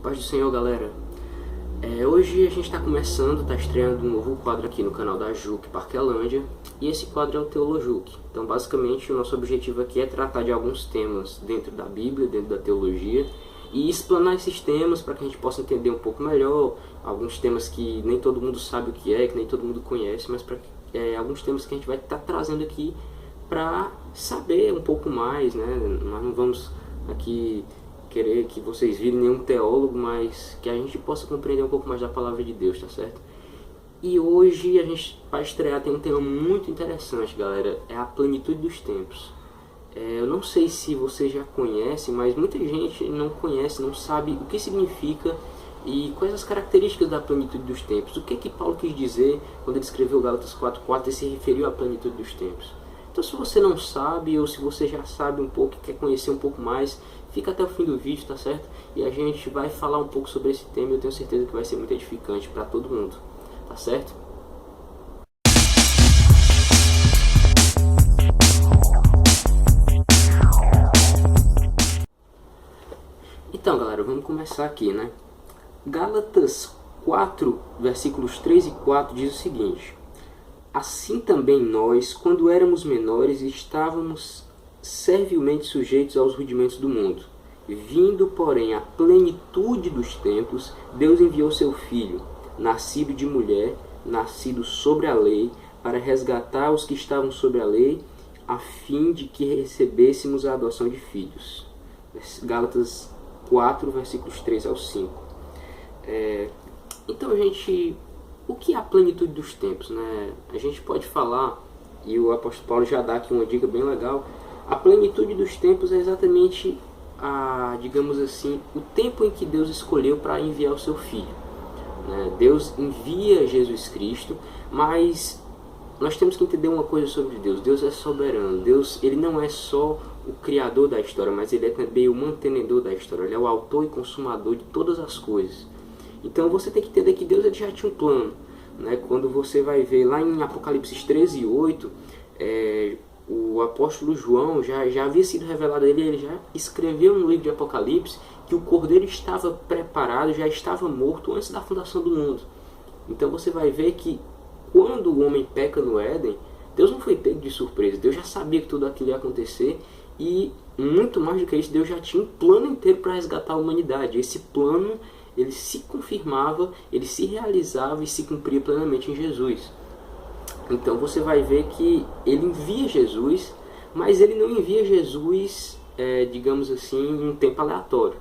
Paz do Senhor, galera. Hoje a gente está começando, está estreando um novo quadro aqui no canal da Juc Parquelândia, e esse quadro é o Teolojuc. Então, basicamente, o nosso objetivo aqui é tratar de alguns temas dentro da Bíblia, dentro da teologia, e explanar esses temas para que a gente possa entender um pouco melhor alguns temas que nem todo mundo sabe o que é, que nem todo mundo conhece, mas alguns temas que a gente vai estar trazendo aqui para saber um pouco mais, né? Nós não vamos aqui querer que vocês virem nenhum teólogo, mas que a gente possa compreender um pouco mais da palavra de Deus, tá certo? E hoje a gente vai estrear, tem um tema muito interessante, galera, é a plenitude dos tempos. Eu não sei se você já conhece, mas muita gente não conhece, não sabe o que significa e quais as características da plenitude dos tempos. O que Paulo quis dizer quando ele escreveu Gálatas 4:4 e se referiu à plenitude dos tempos. Então, se você não sabe, ou se você já sabe um pouco e quer conhecer um pouco mais, fica até o fim do vídeo, tá certo? E a gente vai falar um pouco sobre esse tema e eu tenho certeza que vai ser muito edificante para todo mundo, tá certo? Então, galera, vamos começar aqui, né? Gálatas 4, versículos 3 e 4 diz o seguinte: assim também nós, quando éramos menores, estávamos servilmente sujeitos aos rudimentos do mundo. Vindo, porém, à plenitude dos tempos, Deus enviou seu Filho, nascido de mulher, nascido sobre a lei, para resgatar os que estavam sobre a lei, a fim de que recebêssemos a adoção de filhos. Gálatas 4, versículos 3 ao 5. Então, gente, o que é a plenitude dos tempos, né? A gente pode falar, e o apóstolo Paulo já dá aqui uma dica bem legal, a plenitude dos tempos é exatamente, digamos assim, o tempo em que Deus escolheu para enviar o seu Filho. Né? Deus envia Jesus Cristo, mas nós temos que entender uma coisa sobre Deus. Deus é soberano. Deus, ele não é só o criador da história, mas ele é também o mantenedor da história. Ele é o autor e consumador de todas as coisas. Então você tem que entender que Deus ele já tinha um plano. Né? Quando você vai ver lá em Apocalipse 13:8, o apóstolo João já havia sido revelado a ele já escreveu no livro de Apocalipse que o cordeiro estava preparado, já estava morto antes da fundação do mundo. Então você vai ver que quando o homem peca no Éden, Deus não foi pego de surpresa. Deus já sabia que tudo aquilo ia acontecer e, muito mais do que isso, Deus já tinha um plano inteiro para resgatar a humanidade. Esse plano ele se confirmava, ele se realizava e se cumpria plenamente em Jesus. Então você vai ver que ele envia Jesus, mas ele não envia Jesus, digamos assim, em um tempo aleatório.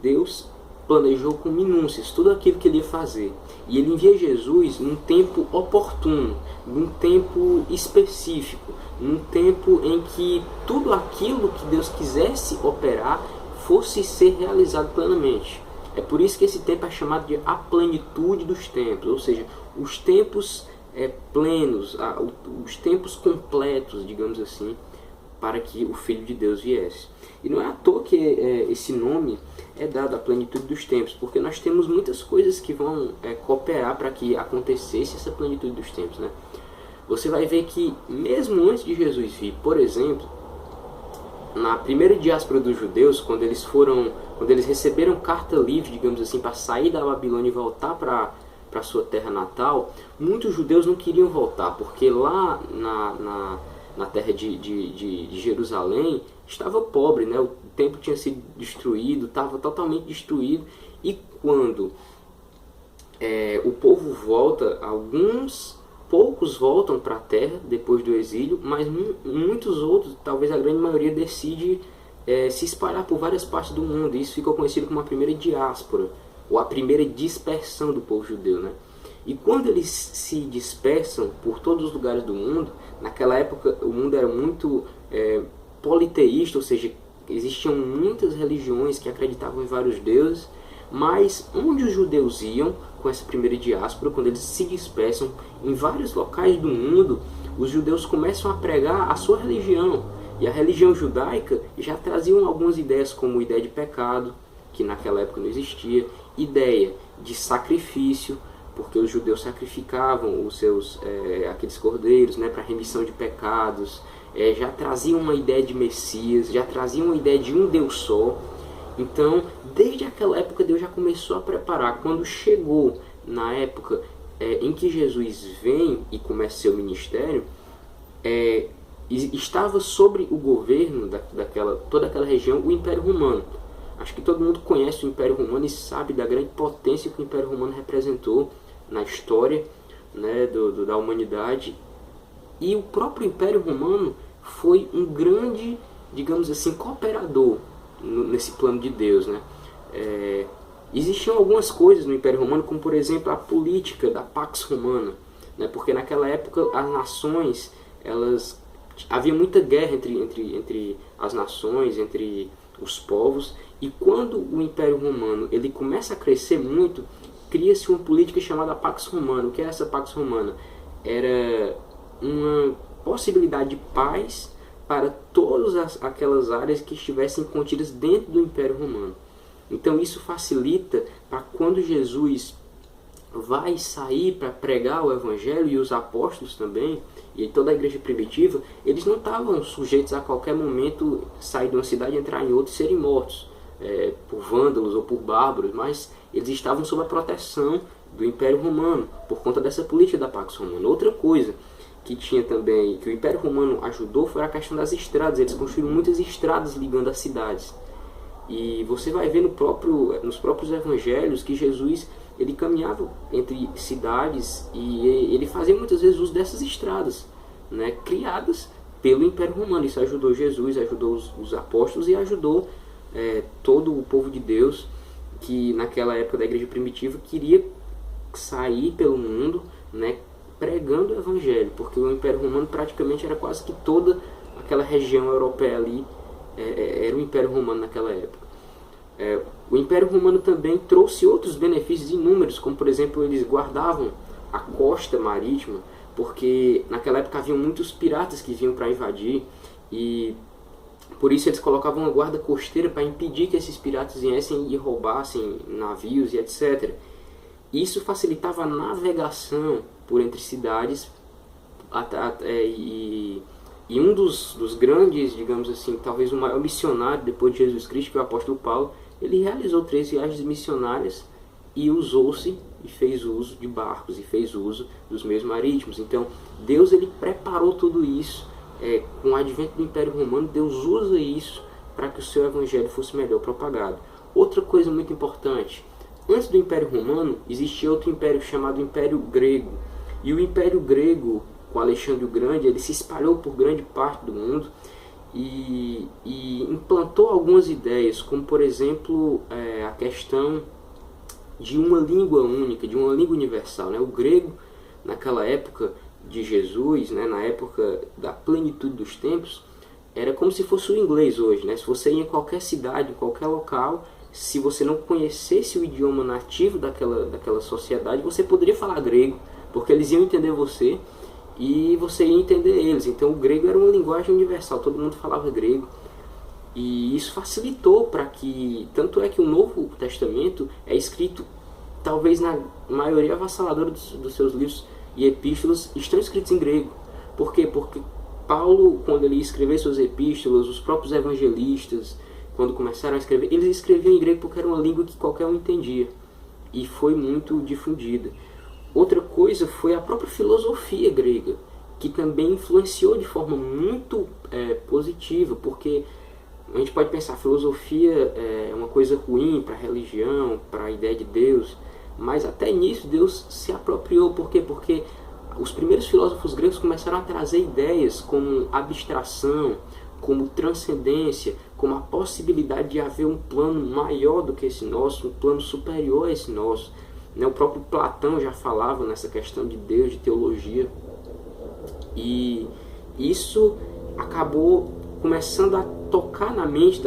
Deus planejou com minúcias tudo aquilo que ele ia fazer. E ele envia Jesus num tempo oportuno, num tempo específico, num tempo em que tudo aquilo que Deus quisesse operar fosse ser realizado plenamente. É por isso que esse tempo é chamado de a plenitude dos tempos, ou seja, os tempos plenos, os tempos completos, digamos assim, para que o Filho de Deus viesse. E não é à toa que esse nome é dado à plenitude dos tempos, porque nós temos muitas coisas que vão cooperar para que acontecesse essa plenitude dos tempos. Né? Você vai ver que mesmo antes de Jesus vir, por exemplo, na primeira diáspora dos judeus, quando eles receberam carta livre, digamos assim, para sair da Babilônia e voltar para sua terra natal, muitos judeus não queriam voltar, porque lá na terra de Jerusalém estava pobre, né? O templo tinha sido destruído, estava totalmente destruído, e quando o povo volta, poucos voltam para a terra depois do exílio, mas muitos outros, talvez a grande maioria, decide se espalhar por várias partes do mundo, e isso ficou conhecido como a primeira diáspora, ou a primeira dispersão do povo judeu, né? E quando eles se dispersam por todos os lugares do mundo, naquela época o mundo era muito politeísta, ou seja, existiam muitas religiões que acreditavam em vários deuses, mas onde os judeus iam com essa primeira diáspora, quando eles se dispersam em vários locais do mundo, os judeus começam a pregar a sua religião. E a religião judaica já traziam algumas ideias, como ideia de pecado, que naquela época não existia, ideia de sacrifício, porque os judeus sacrificavam os seus aqueles cordeiros, né, para remissão de pecados, já traziam uma ideia de Messias, já traziam uma ideia de um Deus só. Então, desde aquela época, Deus já começou a preparar. Quando chegou na época em que Jesus vem e começa seu ministério, estava sobre o governo toda aquela região o Império Romano. Acho que todo mundo conhece o Império Romano e sabe da grande potência que o Império Romano representou na história, né, da humanidade. E o próprio Império Romano foi um grande, digamos assim, cooperador nesse plano de Deus, né? Existiam algumas coisas no Império Romano, como por exemplo a política da Pax Romana, né? Porque naquela época as nações, havia muita guerra entre as nações, entre os povos, e quando o Império Romano ele começa a crescer muito, cria-se uma política chamada Pax Romana. O que é essa Pax Romana? Era uma possibilidade de paz para todas aquelas áreas que estivessem contidas dentro do Império Romano. Então isso facilita para quando Jesus vai sair para pregar o Evangelho, e os apóstolos também, e toda a igreja primitiva, eles não estavam sujeitos a qualquer momento sair de uma cidade, entrar em outra e serem mortos por vândalos ou por bárbaros, mas eles estavam sob a proteção do Império Romano, por conta dessa política da Pax Romana. Outra coisa que tinha também, que o Império Romano ajudou, foi a questão das estradas. Eles construíram muitas estradas ligando as cidades. E você vai ver nos próprios evangelhos que Jesus ele caminhava entre cidades e ele fazia muitas vezes uso dessas estradas, né, criadas pelo Império Romano. Isso ajudou Jesus, ajudou os apóstolos e ajudou todo o povo de Deus que naquela época da igreja primitiva queria sair pelo mundo, né, pregando o Evangelho, porque o Império Romano praticamente era quase que toda aquela região europeia ali era o Império Romano naquela época. O Império Romano também trouxe outros benefícios inúmeros, como por exemplo eles guardavam a costa marítima, porque naquela época havia muitos piratas que vinham para invadir, e por isso eles colocavam uma guarda costeira para impedir que esses piratas viessem e roubassem navios e etc. Isso facilitava a navegação por entre cidades, e um dos grandes, digamos assim, talvez o maior missionário depois de Jesus Cristo, que é o apóstolo Paulo, ele realizou 3 viagens missionárias e usou-se e fez uso de barcos e fez uso dos meios marítimos. Então Deus ele preparou tudo isso. Com o advento do Império Romano, Deus usa isso para que o seu evangelho fosse melhor propagado. Outra coisa muito importante, antes do Império Romano existia outro império chamado Império Grego, e o Império Grego, com Alexandre o Grande, ele se espalhou por grande parte do mundo e implantou algumas ideias, como por exemplo a questão de uma língua única, de uma língua universal, né? O grego, naquela época de Jesus, né, na época da plenitude dos tempos, era como se fosse o inglês hoje, né? Se você ia em qualquer cidade, em qualquer local, se você não conhecesse o idioma nativo daquela sociedade, você poderia falar grego, porque eles iam entender você e você ia entender eles. Então o grego era uma linguagem universal, todo mundo falava grego. E isso facilitou para que, tanto é que o Novo Testamento é escrito, talvez na maioria avassaladora dos seus livros e epístolas, estão escritos em grego. Por quê? Porque Paulo, quando ele escreveu suas epístolas, os próprios evangelistas, quando começaram a escrever, eles escreviam em grego porque era uma língua que qualquer um entendia. E foi muito difundida. Outra coisa foi a própria filosofia grega, que também influenciou de forma muito positiva, porque a gente pode pensar, a filosofia é uma coisa ruim para a religião, para a ideia de Deus, mas até nisso Deus se apropriou. Por quê? Porque os primeiros filósofos gregos começaram a trazer ideias como abstração, como transcendência, como a possibilidade de haver um plano maior do que esse nosso, um plano superior a esse nosso. O próprio Platão já falava nessa questão de Deus, de teologia, e isso acabou começando a tocar na mente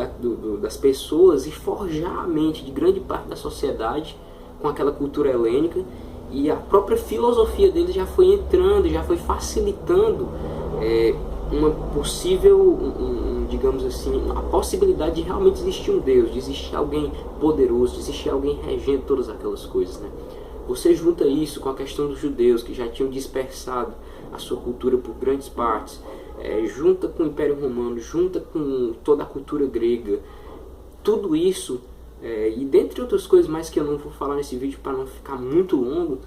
das pessoas e forjar a mente de grande parte da sociedade com aquela cultura helênica, e a própria filosofia deles já foi entrando, já foi facilitando uma possível, digamos assim, a possibilidade de realmente existir um Deus, de existir alguém poderoso, de existir alguém regendo todas aquelas coisas, né? Você junta isso com a questão dos judeus, que já tinham dispersado a sua cultura por grandes partes, junta com o Império Romano, junta com toda a cultura grega, tudo isso, e dentre outras coisas mais que eu não vou falar nesse vídeo para não ficar muito longo,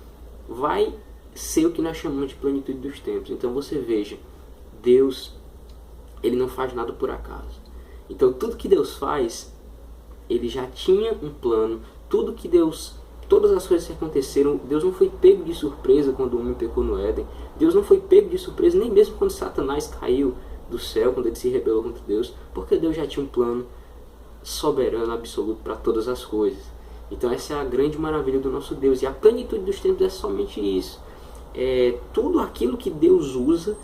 vai ser o que nós chamamos de plenitude dos tempos. Então você veja, Deus, ele não faz nada por acaso. Então tudo que Deus faz, ele já tinha um plano. Todas as coisas que aconteceram, Deus não foi pego de surpresa quando o homem pecou no Éden. Deus não foi pego de surpresa nem mesmo quando Satanás caiu do céu, quando ele se rebelou contra Deus, porque Deus já tinha um plano soberano, absoluto para todas as coisas. Então essa é a grande maravilha do nosso Deus. E a plenitude dos tempos é somente isso. Tudo aquilo que Deus usa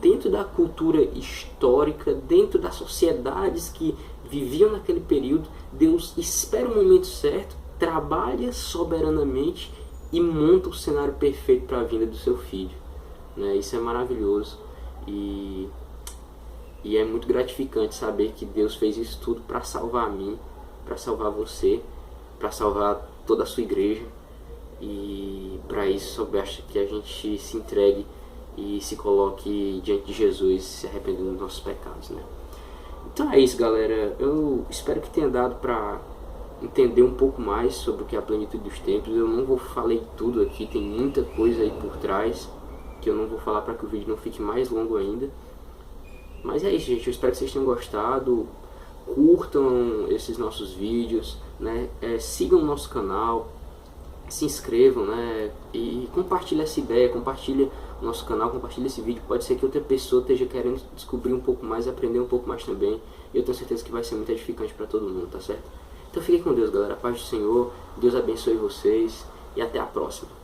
dentro da cultura histórica, dentro das sociedades que viviam naquele período, Deus espera o momento certo, trabalha soberanamente e monta o cenário perfeito para a vinda do seu filho. Isso é maravilhoso e é muito gratificante saber que Deus fez isso tudo para salvar a mim, para salvar você, para salvar toda a sua igreja. E para isso basta que a gente se entregue e se coloque diante de Jesus, se arrependendo dos nossos pecados, Então é isso, galera. Eu espero que tenha dado para entender um pouco mais sobre o que é a plenitude dos tempos. Eu não vou falar tudo aqui, tem muita coisa aí por trás que eu não vou falar para que o vídeo não fique mais longo ainda. Mas é isso, gente. Eu espero que vocês tenham gostado. Curtam esses nossos vídeos, sigam o nosso canal, se inscrevam, e compartilhem essa ideia, compartilhem o nosso canal, compartilhem esse vídeo. Pode ser que outra pessoa esteja querendo descobrir um pouco mais, aprender um pouco mais também. E eu tenho certeza que vai ser muito edificante para todo mundo, tá certo? Então fiquem com Deus, galera. A paz do Senhor, Deus abençoe vocês e até a próxima.